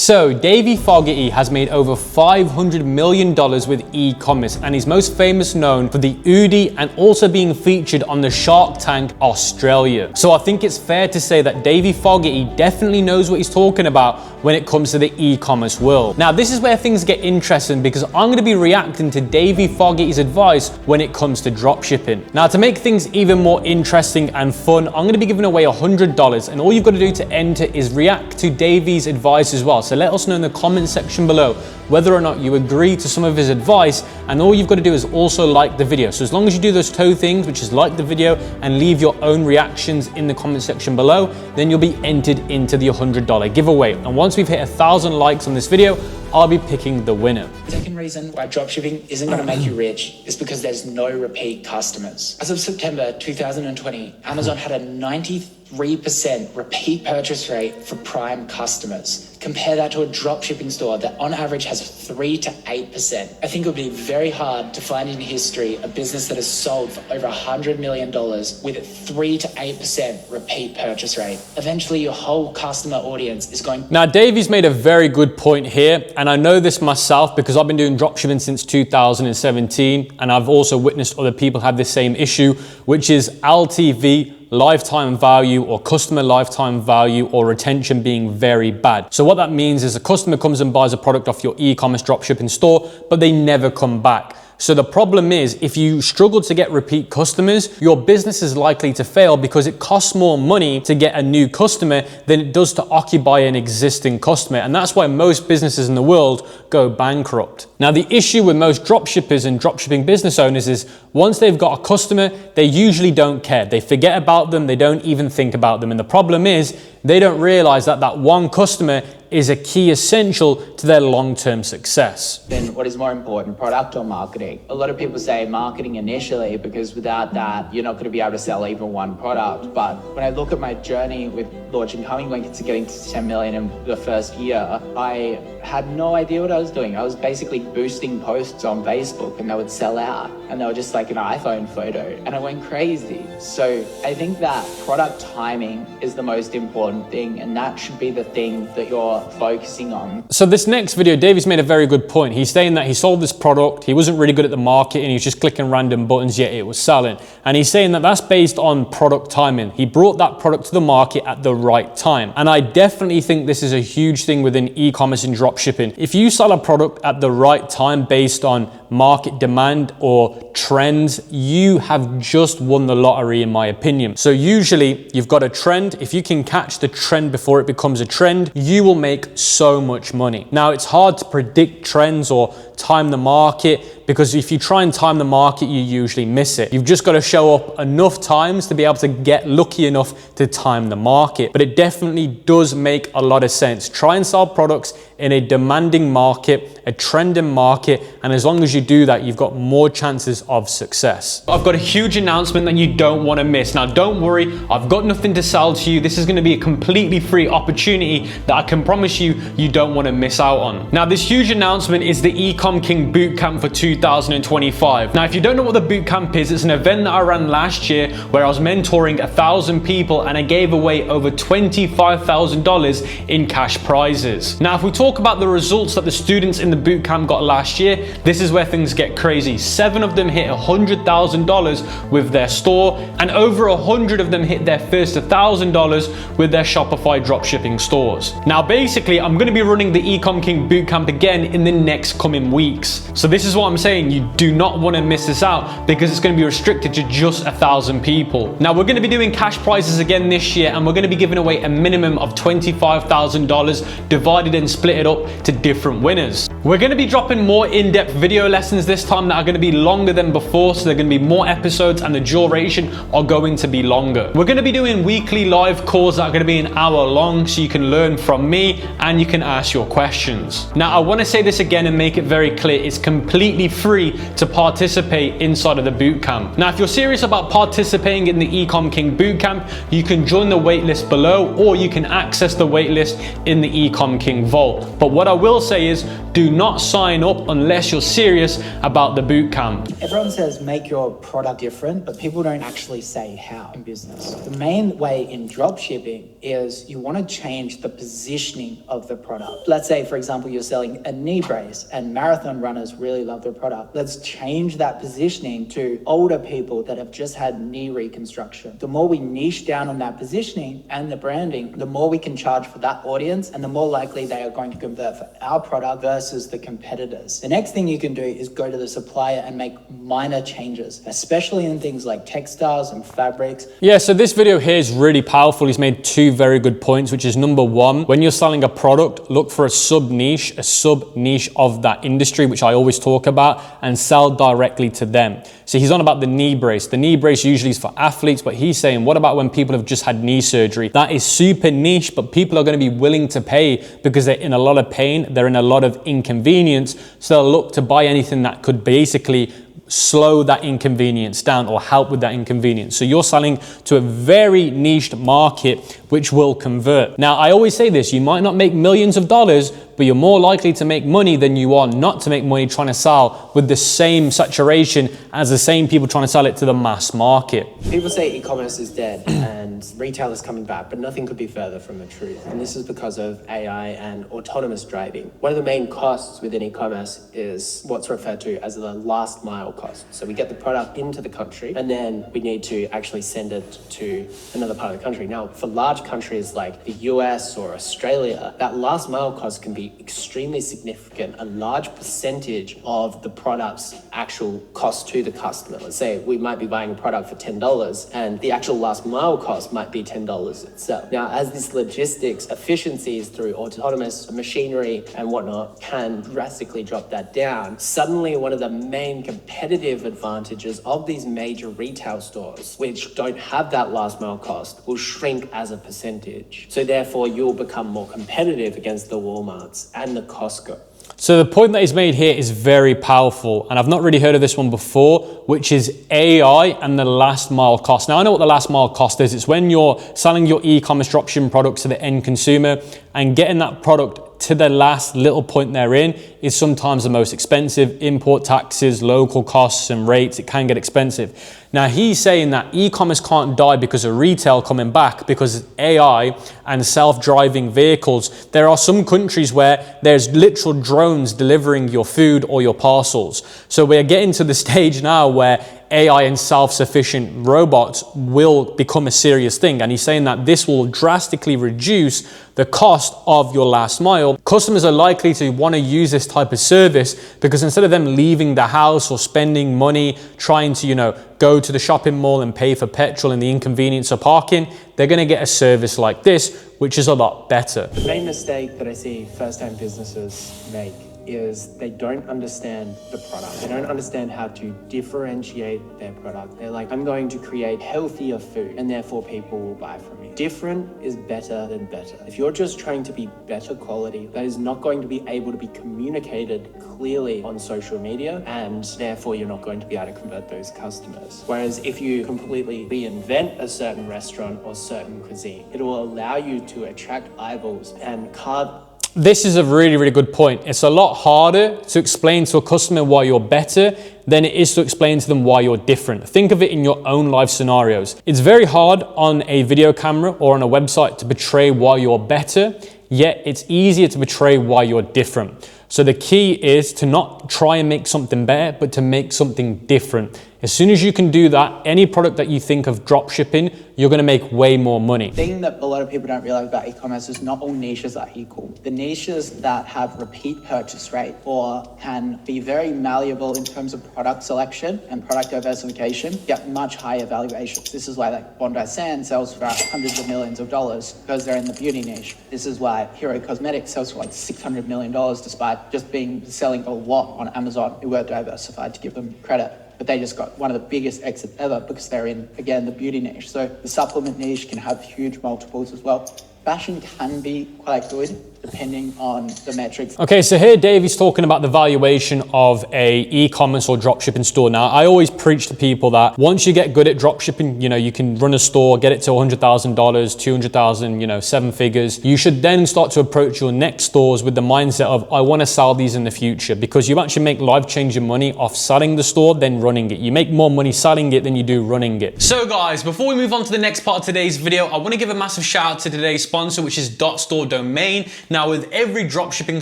So Davie Fogarty has made over $500 million with e-commerce, and he's most famous known for the Udi and also being featured on the Shark Tank Australia. So I think it's fair to say that Davie Fogarty definitely knows what he's talking about when it comes to the e-commerce world. Now this is where things get interesting, because I'm going to be reacting to Davie Fogarty's advice when it comes to dropshipping. Now to make things even more interesting and fun, I'm going to be giving away $100, and all you've got to do to enter is react to Davie's advice as well. So let us know in the comment section below whether or not you agree to some of his advice, and all you've got to do is also like the video. So as long as you do those two things, which is like the video and leave your own reactions in the comment section below, then you'll be entered into the $100 giveaway. And once we've hit 1,000 likes on this video, I'll be picking the winner. The second reason why dropshipping isn't going to make you rich is because there's no repeat customers. As of September 2020, Amazon had a 93% repeat purchase rate for prime customers. Compare that to a dropshipping store that on average has 3 to 8%. I think it would be very hard to find in history a business that has sold for over $100 million with a 3 to 8% repeat purchase rate. Eventually your whole customer audience is going. Now Davie's made a very good point here, and I know this myself because I've been doing dropshipping since 2017, and I've also witnessed other people have the same issue, which is LTV, lifetime value, or customer lifetime value, or retention being very bad. So what that means is a customer comes and buys a product off your e-commerce dropshipping store, but they never come back. So the problem is, if you struggle to get repeat customers, your business is likely to fail because it costs more money to get a new customer than it does to occupy an existing customer. And that's why most businesses in the world go bankrupt. Now, the issue with most dropshippers and dropshipping business owners is once they've got a customer, they usually don't care. They forget about them. They don't even think about them. And the problem is they don't realize that that one customer is a key essential to their long-term success. Then what is more important, product or marketing? A lot of people say marketing initially, because without that, you're not going to be able to sell even one product. But when I look at my journey with launching Humming Blanket to getting to 10 million in the first year, I had no idea what I was doing. I was basically boosting posts on Facebook and they would sell out, and they were just like an iPhone photo, and I went crazy. So I think that product timing is the most important thing, and that should be the thing that you're focusing on. So this next video, Davie's made a very good point. He's saying that he sold this product, he wasn't really good at the market, and he was just clicking random buttons, yet it was selling. And he's saying that that's based on product timing. He brought that product to the market at the right time. And I definitely think this is a huge thing within e-commerce and dropshipping. If you sell a product at the right time based on market demand or trends, you have just won the lottery, in my opinion. So usually you've got a trend. If you can catch the trend before it becomes a trend, you will make so much money. Now, it's hard to predict trends or time the market, because if you try and time the market, you usually miss it. You've just got to show up enough times to be able to get lucky enough to time the market. But it definitely does make a lot of sense. Try and sell products in a demanding market, a trending market, and as long as you do that, you've got more chances of success. I've got a huge announcement that you don't want to miss. Now, don't worry, I've got nothing to sell to you. This is going to be a completely free opportunity that I can promise you don't want to miss out on. Now, this huge announcement is the Ecom King Bootcamp for 2025. Now, if you don't know what the bootcamp is, it's an event that I ran last year where I was mentoring 1,000 people and I gave away over $25,000 in cash prizes. Now, if we talk about the results that the students in the bootcamp got last year, this is where things get crazy. 7 of them hit $100,000 with their store, and over 100 of them hit their first $1,000 with their Shopify dropshipping stores. Now, basically, I'm going to be running the Ecom King Bootcamp again in the next coming weeks. So this is what I'm saying. You do not want to miss this out, because it's going to be restricted to just 1,000 people. Now, we're going to be doing cash prizes again this year, and we're going to be giving away a minimum of $25,000 divided and split it up to different winners. We're going to be dropping more in-depth video lessons this time that are going to be longer than before, so they're going to be more episodes and the duration are going to be longer. We're going to be doing weekly live calls that are going to be an hour long, so you can learn from me and you can ask your questions. Now, I want to say this again and make it very clear. It's completely free to participate inside of the bootcamp. Now, if you're serious about participating in the Ecom King Bootcamp, you can join the waitlist below, or you can access the waitlist in the Ecom King Vault. But what I will say is, do not sign up unless you're serious curious about the boot camp. Everyone says make your product different, but people don't actually say how in business. The main way in dropshipping is you want to change the positioning of the product. Let's say, for example, you're selling a knee brace and marathon runners really love the product. Let's change that positioning to older people that have just had knee reconstruction. The more we niche down on that positioning and the branding, the more we can charge for that audience and the more likely they are going to convert for our product versus the competitors. The next thing you can do is go to the supplier and make minor changes, especially in things like textiles and fabrics. Yeah, so this video here is really powerful. He's made two very good points, which is number one, when you're selling a product, look for a sub niche of that industry, which I always talk about, and sell directly to them. So he's on about the knee brace. The knee brace usually is for athletes, but he's saying, what about when people have just had knee surgery? That is super niche, but people are going to be willing to pay because they're in a lot of pain, they're in a lot of inconvenience, so they'll look to buy anything that could basically slow that inconvenience down or help with that inconvenience. So you're selling to a very niched market which will convert. Now, I always say this, you might not make millions of dollars, but you're more likely to make money than you are not to make money trying to sell with the same saturation as the same people trying to sell it to the mass market. People say e-commerce is dead and retail is coming back, but nothing could be further from the truth. And this is because of AI and autonomous driving. One of the main costs within e-commerce is what's referred to as the last mile cost. So we get the product into the country and then we need to actually send it to another part of the country. Now, for large countries like the US or Australia, that last mile cost can be extremely significant, a large percentage of the product's actual cost to the customer. Let's say we might be buying a product for $10 and the actual last mile cost might be $10 itself. Now, as this logistics efficiencies through autonomous machinery and whatnot can drastically drop that down, suddenly one of the main competitive advantages of these major retail stores, which don't have that last mile cost, will shrink as a percentage. So therefore, you'll become more competitive against the Walmarts and the Costco. So the point that he's made here is very powerful, and I've not really heard of this one before, which is AI and the last mile cost. Now, I know what the last mile cost is. It's when you're selling your e-commerce dropshipping products to the end consumer and getting that product to the last little point they're in is sometimes the most expensive. Import taxes, local costs and rates, it can get expensive. Now he's saying that e-commerce can't die because of retail coming back, because AI and self-driving vehicles. There are some countries where there's literal drones delivering your food or your parcels. So we're getting to the stage now where AI and self-sufficient robots will become a serious thing. And he's saying that this will drastically reduce the cost of your last mile. Customers are likely to want to use this type of service because instead of them leaving the house or spending money trying to, go to the shopping mall and pay for petrol and the inconvenience of parking, they're going to get a service like this, which is a lot better. The main mistake that I see first-time businesses make is they don't understand the product. They don't understand how to differentiate their product. They're like, I'm going to create healthier food and therefore people will buy from me. Different is better than better. If you're just trying to be better quality, that is not going to be able to be communicated clearly on social media, and therefore you're not going to be able to convert those customers. Whereas if you completely reinvent a certain restaurant or certain cuisine, it will allow you to attract eyeballs and carve. This is a really, really good point. It's a lot harder to explain to a customer why you're better than it is to explain to them why you're different. Think of it in your own life scenarios. It's very hard on a video camera or on a website to portray why you're better, yet it's easier to portray why you're different. So the key is to not try and make something better, but to make something different. As soon as you can do that, any product that you think of drop shipping, you're going to make way more money. The thing that a lot of people don't realize about e-commerce is not all niches are equal. The niches that have repeat purchase rate or can be very malleable in terms of product selection and product diversification get much higher valuations. This is why like Bondi Sand sells for hundreds of millions of dollars because they're in the beauty niche. This is why Hero Cosmetics sells for like $600 million despite just selling a lot on Amazon, who were diversified, to give them credit. But they just got one of the biggest exits ever because they're in, again, the beauty niche. So the supplement niche can have huge multiples as well. Fashion can be quite good depending on the metrics. Okay, so here Davie's talking about the valuation of a e-commerce or dropshipping store. Now, I always preach to people that once you get good at dropshipping, you can run a store, get it to $100,000, 200,000, 7 figures. You should then start to approach your next stores with the mindset of, I want to sell these in the future, because you actually make life-changing money off selling the store than running it. You make more money selling it than you do running it. So guys, before we move on to the next part of today's video, I want to give a massive shout out to today's sponsor, which is .store domain. Now, with every dropshipping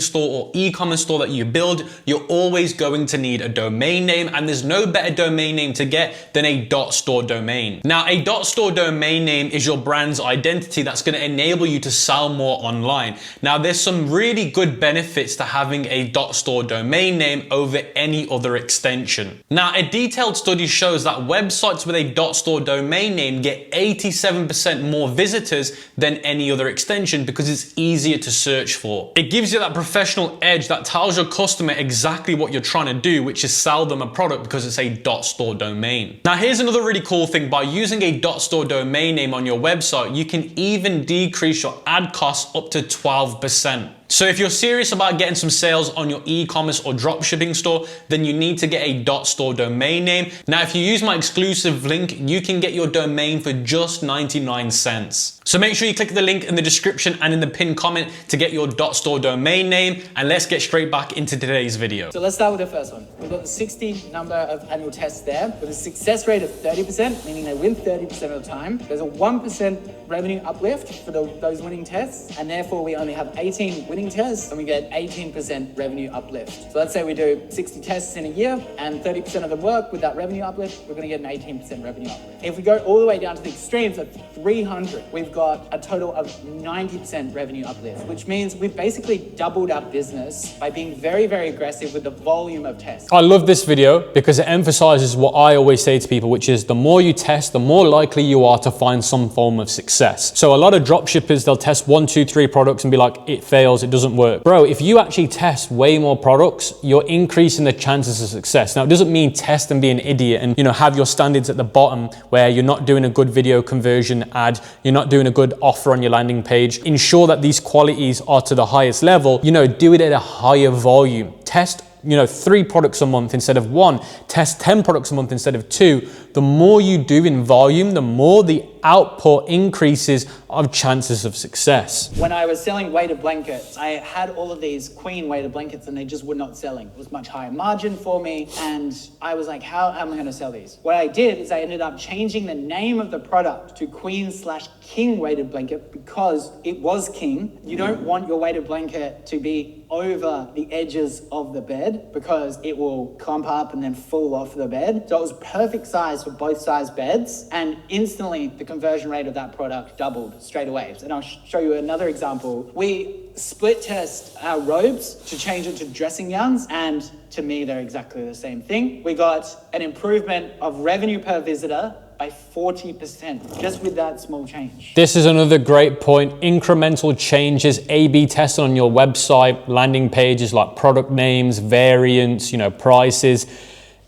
store or e-commerce store that you build, you're always going to need a domain name, and there's no better domain name to get than a .store domain. Now, a .store domain name is your brand's identity that's going to enable you to sell more online. Now, there's some really good benefits to having a .store domain name over any other extension. Now, a detailed study shows that websites with a .store domain name get 87% more visitors than any other extension because it's easier to search for. It gives you that professional edge that tells your customer exactly what you're trying to do, which is sell them a product because it's a .store domain. Now, here's another really cool thing. By using a .store domain name on your website, you can even decrease your ad costs up to 12%. So if you're serious about getting some sales on your e-commerce or dropshipping store, then you need to get a .store domain name. Now, if you use my exclusive link, you can get your domain for just 99 cents. So make sure you click the link in the description and in the pinned comment to get your .store domain name, and let's get straight back into today's video. So let's start with the first one. We've got the 60 number of annual tests there with a success rate of 30%, meaning they win 30% of the time. There's a 1% revenue uplift for those winning tests, and therefore we only have 18 winning tests and we get 18% revenue uplift. So let's say we do 60 tests in a year and 30% of them work with that revenue uplift, we're going to get an 18% revenue uplift. If we go all the way down to the extremes of 300, we've got a total of 90% revenue uplift, which means we've basically doubled our business by being very, very aggressive with the volume of tests. I love this video because it emphasizes what I always say to people, which is the more you test, the more likely you are to find some form of success. So a lot of dropshippers, they'll test 1, 2, 3 products and be like, it fails, it doesn't work. Bro, if you actually test way more products, you're increasing the chances of success. Now, it doesn't mean test and be an idiot and have your standards at the bottom where you're not doing a good video conversion ad, you're not doing a good offer on your landing page. Ensure that these qualities are to the highest level. Do it at a higher volume. Test 3 products a month instead of 1. Test 10 products a month instead of 2. The more you do in volume, the more the output increases of chances of success. When I was selling weighted blankets, I had all of these queen weighted blankets and they just were not selling. It was much higher margin for me, and I was like, how am I going to sell these? What I did is I ended up changing the name of the product to queen/king weighted blanket because it was king. You don't want your weighted blanket to be over the edges of the bed because it will clump up and then fall off the bed. So it was perfect size for both size beds, and instantly the conversion rate of that product doubled straight away. And I'll show you another example. We split test our robes to change it to dressing gowns, and to me they're exactly the same thing. We got an improvement of revenue per visitor by 40% just with that small change. This is another great point. Incremental changes, A/B testing on your website, landing pages like product names, variants, prices,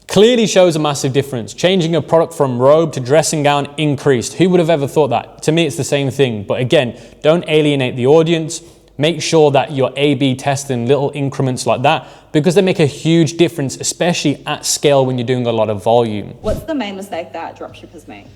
clearly shows a massive difference. Changing a product from robe to dressing gown increased. Who would have ever thought that? To me, it's the same thing. But again, don't alienate the audience. Make sure that you're A/B testing little increments like that because they make a huge difference, especially at scale when you're doing a lot of volume. What's the main mistake that dropshippers make?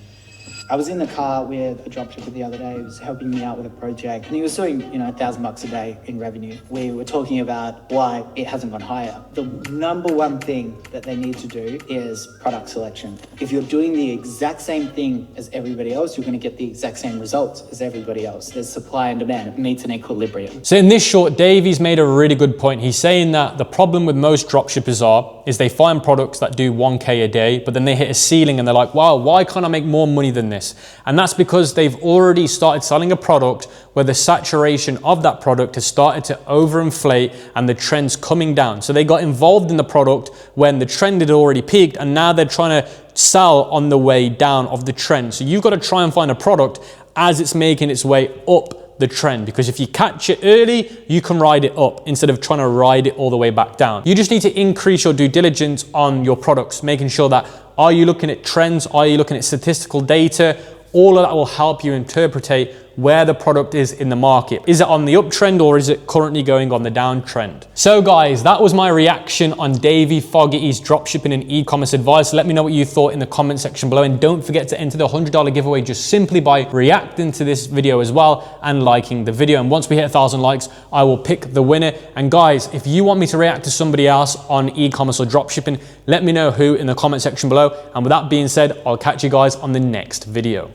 I was in the car with a dropshipper the other day who was helping me out with a project, and he was doing, $1,000 a day in revenue. We were talking about why it hasn't gone higher. The number one thing that they need to do is product selection. If you're doing the exact same thing as everybody else, you're going to get the exact same results as everybody else. There's supply and demand. It meets an equilibrium. So in this short, Davie's made a really good point. He's saying that the problem with most dropshippers is they find products that do 1K a day, but then they hit a ceiling and they're like, wow, why can't I make more money than this? And that's because they've already started selling a product where the saturation of that product has started to overinflate and the trend's coming down. So they got involved in the product when the trend had already peaked, and now they're trying to sell on the way down of the trend. So you've got to try and find a product as it's making its way up the trend, because if you catch it early, you can ride it up instead of trying to ride it all the way back down. You just need to increase your due diligence on your products, making sure that, are you looking at trends? Are you looking at statistical data? All of that will help you interpretate where the product is in the market. Is it on the uptrend or is it currently going on the downtrend? So guys, that was my reaction on Davie Fogarty's dropshipping and e-commerce advice. Let me know what you thought in the comment section below, and don't forget to enter the $100 giveaway just simply by reacting to this video as well and liking the video. And once we hit 1,000 likes, I will pick the winner. And guys, if you want me to react to somebody else on e-commerce or dropshipping, let me know who in the comment section below. And with that being said, I'll catch you guys on the next video.